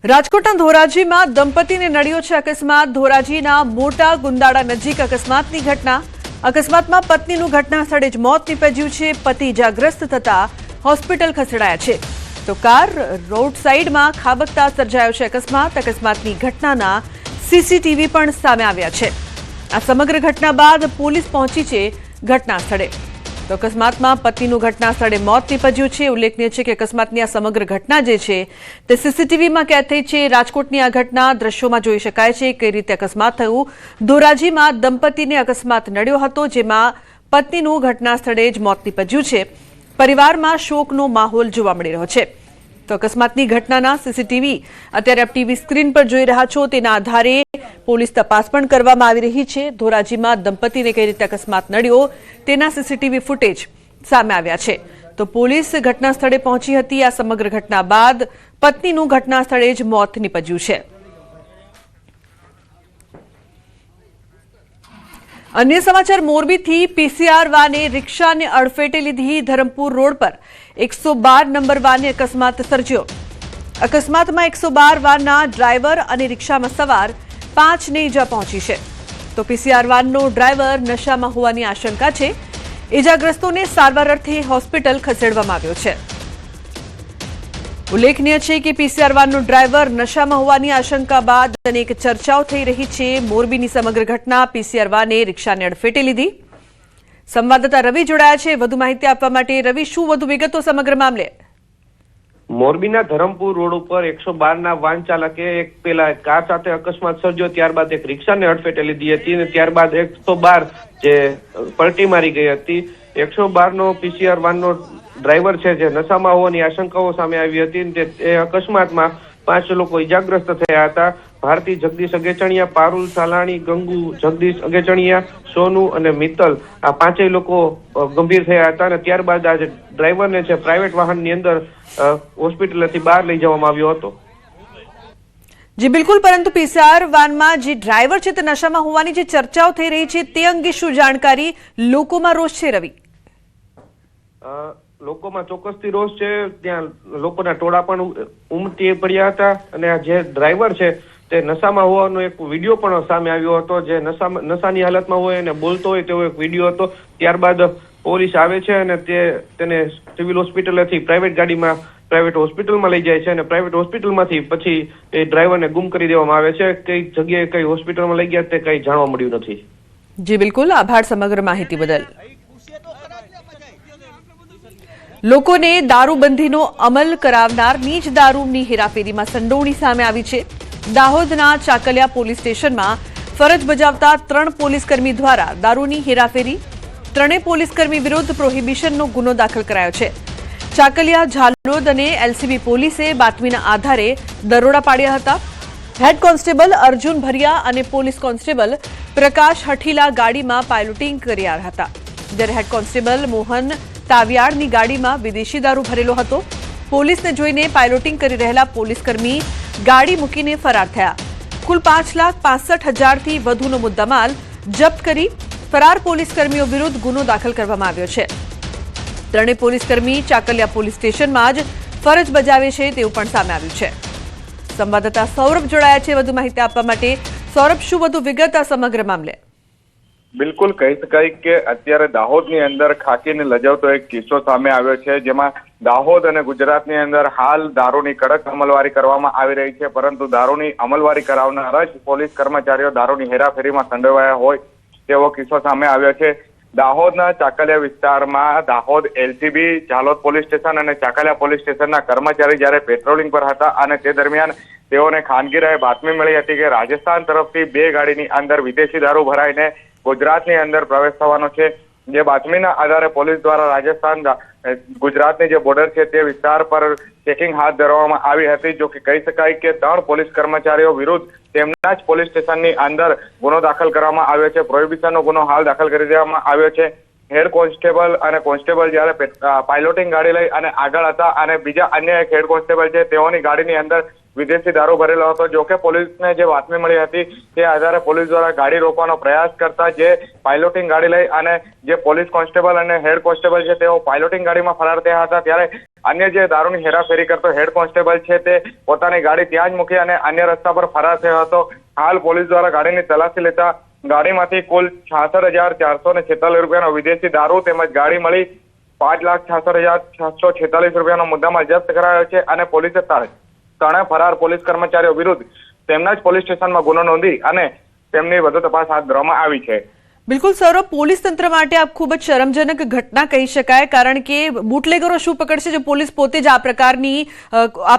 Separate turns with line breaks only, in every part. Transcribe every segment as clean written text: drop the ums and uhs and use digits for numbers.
રાજકોટના ધોરાજીમાં દંપતીને નડ્યો છે અકસ્માત। ધોરાજીના મોટા ગુંદાળા નજીક અકસ્માતની ઘટના। અકસ્માતમાં પત્નીનું ઘટના સ્થળે જ મોત નીપજ્યું છે। પતિ ઇજાગ્રસ્ત થતા હોસ્પિટલ ખસેડાયા છે તો કાર રોડ સાઈડમાં ખાબકતા સર્જાયો છે અકસ્માત। અકસ્માતની ઘટનાના સીસીટીવી પણ સામે આવ્યા છે। આ સમગ્ર ઘટના બાદ પોલીસ પહોંચી છે ઘટના સ્થળે। તો અકસ્માતમાં પત્નીનું ઘટના સ્થળે મોત નીપજ્યું છે। ઉલ્લેખનીય છે કે અકસ્માતની આ સમગ્ર ઘટના જે છે તે સીસીટીવીમાં કેદ થઈ છે। રાજકોટની આ ઘટના દ્રશ્યોમાં જોઈ શકાય છે કઈ રીતે અકસ્માત થયું। ધોરાજીમાં દંપતીને અકસ્માત નડ્યો હતો જેમાં પત્નીનું ઘટના સ્થળે જ મોત નીપજ્યું છે। પરિવારમાં શોકનો માહોલ જોવા મળી રહ્યો છે। તો અકસ્માતની ઘટનાના સીસીટીવી અત્યારે આપ ટીવી સ્ક્રીન પર જોઈ રહ્યા છો તેના આધારે પોલીસ તપાસ પણ કરવામાં આવી રહી છે। ધોરાજીમાં દંપતીને કઈ રીતે અકસ્માત નડ્યો તેના સીસીટીવી ફૂટેજ સામે આવ્યા છે। તો પોલીસ ઘટના સ્થળે પહોંચી હતી। આ સમગ્ર ઘટના બાદ પત્નીનું ઘટના સ્થળે જ મોત નીપજ્યું છે। अन्य समाचार मोरबीथी पीसीआर वाने रिक्शाने अड़फेटे लीधी। धरमपुर रोड पर 112 नंबर वाने अकस्मात सर्ज्यो। अकस्मातमां 112 वानना ड्राइवर अने रिक्शामां सवार 5 ने ईजा पहोंची छे। तो पीसीआर वाननो ड्राइवर नशामां होवानी आशंका छे। ईजाग्रस्तोने सारवार अर्थे होस्पिटल खसेडवामां આવ્યો છે। उल्लेखनीय है कि पीसीआर वानનો ड्राइवर नशाમાં હોવાની આશંકા બાદ અનેક ચર્ચાઓ થઈ રહી છે। મોરબીની સમગ્ર ઘટના પીસીઆર વાને રિક્ષાને અડફેટે લીધી। સંવાદદાતા રવિ જોડાયા છે વધુ માહિતી આપવા માટે। રવિ, શું વધુ વિગતો સમગ્ર મામલે?
મોરબીના ધરમપુર રોડ ઉપર 112 ના વાહન ચાલકે એક પેલા કાર સાથે અકસ્માત સર્જ્યો, ત્યારબાદ એક રિક્ષાને અડફેટે લીધી હતી અને ત્યારબાદ 112 જે પલટી મારી ગઈ હતી। 112 નો પીસીઆર વાનનો ડ્રાઈવર છે જે નશામાં હોવાની આશંકાઓ સામે આવી હતી। તે અકસ્માતમાં 5 લોકો ઇજાગ્રસ્ત થયા હતા। ભારતી જગદીશ અગેચણિયા, પારુલ સાલાણી, ગંગુ જગદીશ અગેચણિયા, સોનુ અને મિત્તલ આ 5 લોકો ગંભીર થયા હતા અને ત્યારબાદ આ ડ્રાઈવરને છે પ્રાઇવેટ વાહનની અંદર હોસ્પિટલથી બહાર લઈ જવામાં આવ્યો હતો।
જી બિલકુલ, પરંતુ પીસીઆર વાનમાં જે ડ્રાઈવર છે તે નશામાં હોવાની જે ચર્ચાઓ થઈ રહી છે તે અંગે શું જાણકારી? લોકોમાં રોષ છે રવિ?
લોકોમાં ચોક્કસથી રોષ છે। ત્યાં લોકોના ટોળા પણ ઉમટી પડ્યા હતા અને આ જે ડ્રાઈવર છે તે નશામાં હોવાનો એક વિડીયો પણ સામે આવ્યો હતો। જે નશાની હાલતમાં હોય અને બોલતો હોય તેવો એક વિડીયો હતો। ત્યારબાદ પોલીસ આવે છે અને તેને સિવિલ હોસ્પિટલથી પ્રાઇવેટ હોસ્પિટલમાં લઈ જાય છે અને પ્રાઇવેટ હોસ્પિટલમાંથી પછી એ ડ્રાઈવરને ગુમ કરી દેવામાં આવે છે। કઈ જગ્યાએ કઈ હોસ્પિટલમાં લઈ ગયા તે કઈ જાણવા મળ્યું નથી।
જી બિલકુલ, આભાર સમગ્ર માહિતી બદલ। લોકોને દારૂબંધીનો અમલ કરાવનારની જ દારૂની હેરાફેરીમાં સંડોવણી સામે આવી છે। દાહોદના ચાકલિયા પોલીસ સ્ટેશનમાં ફરજ બજાવતા 3 પોલીસકર્મી દ્વારા દારૂની હેરાફેરી, 3 પોલીસકર્મી વિરુદ્ધ પ્રોહિબિશનનો ગુનો દાખલ કરાયો છે। ચાકલિયા, ઝાલોદ અને એલસીબી પોલીસે બાતમીના આધારે દરોડા પાડ્યા હતા। હેડ કોન્સ્ટેબલ અર્જુન ભરિયા અને પોલીસ કોન્સ્ટેબલ પ્રકાશ હઠીલા ગાડીમાં પાયલોટિંગ કરી રહ્યા હતા, જ્યારે હેડ કોન્સ્ટેબલ મોહન તાવિયાડની ગાડીમાં વિદેશી દારૂ ભરેલો હતો। પોલીસને જોઈને પાયલોટિંગ કરી રહેલા પોલીસકર્મી ગાડી મૂકીને ફરાર થયા। કુલ 5,65,000 થી વધુનો મુદ્દામાલ જપ્ત કરી ફરાર પોલીસકર્મીઓ વિરુદ્ધ ગુનો દાખલ કરવામાં આવ્યો છે। 3 પોલીસકર્મી ચાકલિયા પોલીસ સ્ટેશનમાં જ ફરજ બજાવે છે તેવું પણ સામે આવ્યું છે। સંવાદદાતા સૌરભ જોડાયા છે વધુ માહિતી આપવા માટે। સૌરભ, શું વધુ વિગત આ સમગ્ર મામલે?
બિલકુલ કહી શકાય કે અત્યારે દાહોદની અંદર ખાકીને લજાવતો એક કિસ્સો સામે આવ્યો છે, જેમાં દાહોદ અને ગુજરાતની અંદર હાલ દારૂની કડક અમલવારી કરવામાં આવી રહી છે, પરંતુ દારૂની અમલવારી કરાવનારા જ પોલીસ કર્મચારીઓ દારૂની હેરાફેરીમાં સંડોવાયા હોય તેવો કિસ્સો સામે આવ્યો છે। દાહોદના ચાકલિયા વિસ્તારમાં Dahod LCB, Jhalod police station અને ચાકલિયા પોલીસ સ્ટેશનના કર્મચારી જ્યારે પેટ્રોલિંગ પર હતા અને તે દરમિયાન તેઓને ખાનગી રાહે બાતમી મળી હતી કે રાજસ્થાન તરફથી 2 ગાડીની અંદર વિદેશી દારૂ ભરાઈને ગુજરાતની અંદર પ્રવેશ થવાનો છે। જે બાતમીના આધારે પોલીસ દ્વારા રાજસ્થાન ગુજરાતની જે બોર્ડર છે તે વિસ્તાર પર ચેકિંગ હાથ ધરવામાં આવી હતી। જો કે કહી શકાય કે 3 પોલીસ કર્મચારીઓ વિરુદ્ધ તેમના જ પોલીસ સ્ટેશનની અંદર ગુનો દાખલ કરવામાં આવ્યો છે। પ્રોહિબિશનનો ગુનો હાલ દાખલ કરી દેવામાં આવ્યો છે। હેડ કોન્સ્ટેબલ અને કોન્સ્ટેબલ જ્યારે પાયલોટિંગ ગાડી લઈ અને આગળ હતા અને બીજા અન્ય એક હેડ કોન્સ્ટેબલ છે તેઓની ગાડીની અંદર વિદેશી દારૂ ભરેલો હતો। જો કે પોલીસને જે બાતમી મળી હતી તે આધારે પોલીસ દ્વારા ગાડી રોકવાનો પ્રયાસ કરતા જે પાયલોટિંગ ગાડી લઈ અને જે પોલીસ કોન્સ્ટેબલ અને હેડ કોન્સ્ટેબલ છે તેઓ પાયલોટિંગ ગાડીમાં ફરાર થયા હતા, ત્યારે અન્ય જે દારૂની હેરાફેરી કરતો હેડ કોન્સ્ટેબલ છે તે પોતાની ગાડી ત્યાં જ મૂકી અને અન્ય રસ્તા પર ફરાર થયો હતો. હાલ પોલીસ દ્વારા ગાડીની તલાશી લેતા ગાડીમાંથી કુલ 66,446 રૂપિયાનો વિદેશી દારૂ તેમજ ગાડી મળી 5,66,646 રૂપિયાનો મુદ્દામાલ જપ્ત કરાયો છે અને પોલીસે ત્રણે ફરાર પોલીસ કર્મચારીઓ વિરુદ્ધ તેમના જ પોલીસ સ્ટેશનમાં ગુનો નોંધી અને તેમની વધુ તપાસ હાથ ધરવામાં આવી છે.
બિલકુલ સૌરભ, પોલીસ તંત્ર માટે આ ખૂબ જ શરમજનક ઘટના કહી શકાય, કારણ કે બુટલેગરો શું પકડશે જો પોલીસ પોતે જ આ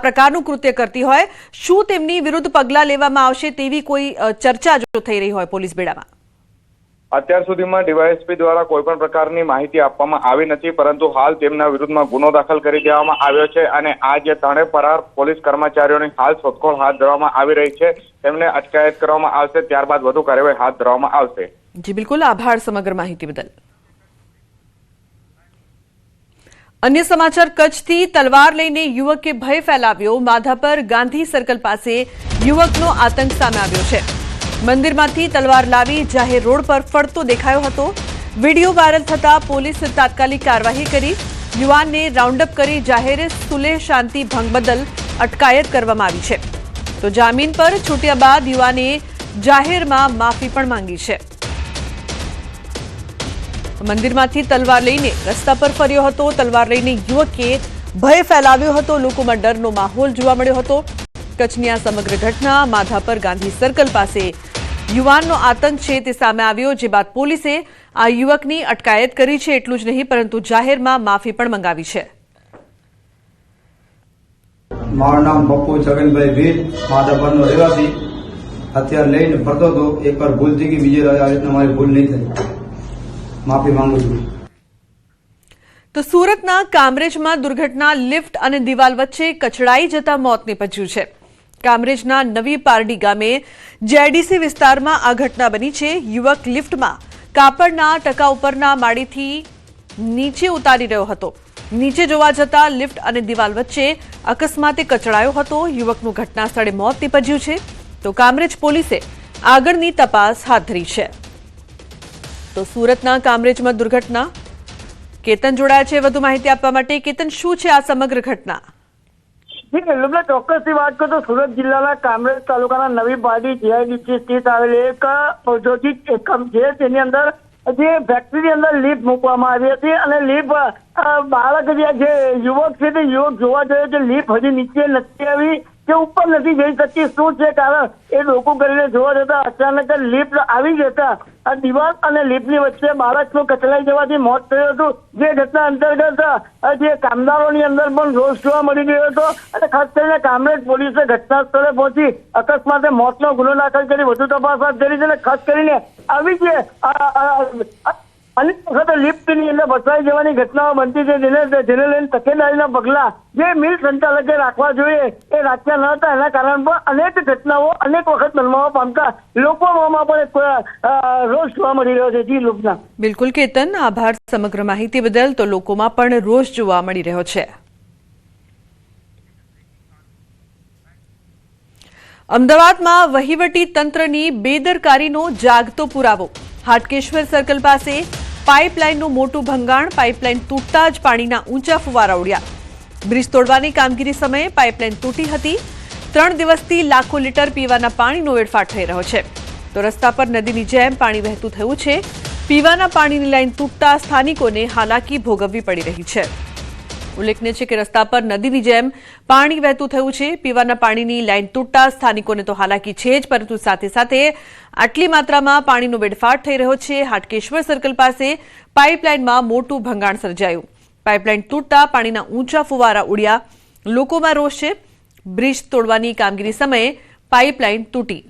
પ્રકારનું કૃત્ય કરતી હોય? શું તેમની વિરુદ્ધ પગલાં લેવામાં આવશે તેવી કોઈ ચર્ચા જો થઈ રહી હોય પોલીસ બેડામાં?
અત્યાર સુધીમાં ડીવાયએસપી દ્વારા કોઈ પણ પ્રકારની માહિતી આપવામાં આવી નથી, પરંતુ હાલ તેમના વિરુદ્ધમાં ગુનો દાખલ કરી દેવામાં આવ્યો છે અને આ જે ત્રણે ફરાર પોલીસ કર્મચારીઓની હાલ શોધખોળ હાથ ધરવામાં આવી રહી છે, તેમને અટકાયત કરવામાં આવશે, ત્યારબાદ વધુ કાર્યવાહી હાથ ધરવામાં આવશે.
જી બિલકુલ, આભાર સમગ્ર માહિતી બદલ. અન્ય સમાચાર, કચ્છથી તલવાર લઈને યુવકે ભય ફેલાવ્યો. માધાપર ગાંધી સર્કલ પાસે યુવકનો આતંક સામે આવ્યો છે. મંદિરમાંથી તલવાર લાવી જાહેર રોડ પર ફરતો દેખાયો હતો. વિડીયો વાયરલ થતા પોલીસે તાત્કાલિક કાર્યવાહી કરી યુવાનને રાઉન્ડઅપ કરી જાહેર સુલેહ શાંતિ ભંગ બદલ અટકાયત કરવામાં આવી છે. તો જામીન પર છૂટ્યા બાદ યુવાને જાહેરમાં માફી પણ માંગી છે. મંદિરમાંથી તલવાર લઈને રસ્તા પર ફર્યો હતો. તલવાર લઈને યુવકે ભય ફેલાવ્યો હતો. લોકોમાં ડરનો માહોલ જોવા મળ્યો હતો. કચ્છની આ સમગ્ર ઘટના માધાપર ગાંધી સર્કલ પાસે યુવાનનો આતંક છે તે સામે આવ્યો, જે બાદ પોલીસે આ યુવકની અટકાયત કરી છે. એટલું જ નહીં પરંતુ જાહેરમાં માફી પણ મંગાવી છે.
મારું નામ બપ્પુ છગનભાઈ ભીલ, માધાપરનો રહેવાસી. હથિયાર લઈને ફરતો હતો. એકવાર ભૂલ થઈ ગઈ, બીજી વાર આ રીતના મારી ભૂલ નહીં થઈ. માફી માંગુ છું.
તો સુરતના કામરેજમાં દુર્ઘટના. લિફ્ટ અને દિવાલ વચ્ચે કચડાઈ જતા મોત નીપજ્યું છે. કામરેજના નવી પારડી ગામે જેડીસી વિસ્તારમાં આ ઘટના બની છે. યુવક લિફ્ટમાં કાપડના ટકા ઉપરના માળેથી નીચે ઉતારી રહ્યો હતો. નીચે જોવા જતા લિફ્ટ અને દિવાલ વચ્ચે અકસ્માતે કચડાયો હતો. યુવકનું ઘટના સ્થળે મોત નીપજ્યું છે. તો કામરેજ પોલીસે આગળની તપાસ હાથ ધરી છે. તો સુરતના કામરેજમાં દુર્ઘટના. કેતન જોડાયા છે વધુ માહિતી આપવા માટે. કેતન, શું છે આ સમગ્ર ઘટના?
ચોક્કસથી વાત કરું તો સુરત જિલ્લાના કામરેજ તાલુકાના નવી પારડી જીઆઈડીસી સ્થિત આવેલી એક ઔદ્યોગિક એકમ છે. તેની અંદર જે ફેક્ટરીની અંદર લિફ્ટ મૂકવામાં આવી હતી અને લિફ્ટ બાળક જે યુવક છે તે યુવક જોવા જોઈએ કે લિફ્ટ હજી નીચે નથી આવી કે ઉપર નથી જઈ શકતી. શું છે કારણ એ ડોકું કરીને જોવા જતા અચાનક લિફ્ટ આવી જતા આ દિવાલ અને લિફ્ટની વચ્ચે બાળકનું કચડાઈ જવાથી મોત થયું હતું. જે ઘટના અંતર્ગત જે કામદારોની અંદર પણ રોષ જોવા મળી ગયો હતો અને ખાસ કરીને કામરેજ પોલીસે ઘટના સ્થળે પહોંચી અકસ્માતે મોતનો ગુનો દાખલ કરી વધુ તપાસ હાથ ધરી છે. અને ખાસ કરીને આવી જે અનેક વખત લિફ્ટની અંદર ફસાઈ જવાની ઘટનાઓ બનતી છે, જેને લઈને તકેદારીના પગલા જે મિલ સંચાલકે રાખવા જોઈએ એ રાખ્યા ન હતા. એના કારણે પણ અનેક ઘટનાઓ અનેક વખત બનવા પામતા લોકોમાં પણ એક રોષ જોવા મળી રહ્યો છે. જી લુબના.
બિલકુલ કેતન, આભાર સમગ્ર માહિતી બદલ. તો લોકોમાં પણ રોષ જોવા મળી રહ્યો છે. અમદાવાદમાં વહીવટી તંત્રની બેદરકારીનો જાગતો પુરાવો. હાટકેશ્વર સર્કલ પાસે પાઇપલાઇનનું મોટું ભંગાણ. પાઇપલાઇન તૂટતા જ પાણીના ઊંચા ફુવારા ઉડ્યા. બ્રિજ તોડવાની કામગીરી સમયે પાઇપલાઇન તૂટી હતી. 3 દિવસથી લાખો લીટર પીવાના પાણીનો વેડફાટ થઈ રહ્યો છે. તો રસ્તા પર નદીની જેમ પાણી વહેતું થયું છે. પીવાના પાણીની લાઇન તૂટતા સ્થાનિકોને હાલાકી ભોગવવી પડી રહી છે. ઉલ્લેખનીય છે કે રસ્તા પર નદીની જેમ પાણી વહેતું થયું છે. પીવાના પાણીની લાઇન તૂટતા સ્થાનિકોને તો હાલાકી છે જ, પરંતુ સાથે સાથે આટલી માત્રામાં પાણીનો વેડફાટ થઈ રહ્યો છે. હાટકેશ્વર સર્કલ પાસે પાઇપલાઇનમાં મોટું ભંગાણ સર્જાયું. પાઇપલાઇન તૂટતા પાણીના ઊંચા ફુવારા ઉડ્યા. લોકોમાં રોષ છે. બ્રિજ તોડવાની કામગીરી સમયે પાઇપલાઇન તૂટી.